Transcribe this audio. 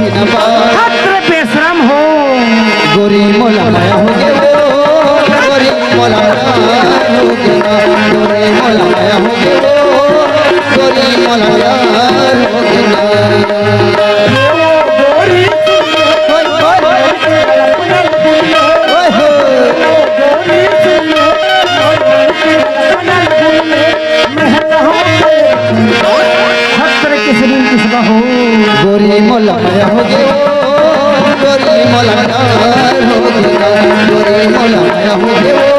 कठिन छात्र बेशरम हो गोरी मोला माया हो गे गोरी मोला हो गे गोरी मोला माया हो गे गोरी मोला हो गे गोरी मोला माया हो गे गोरी मोला हो गे गोरी मोला माया हो गे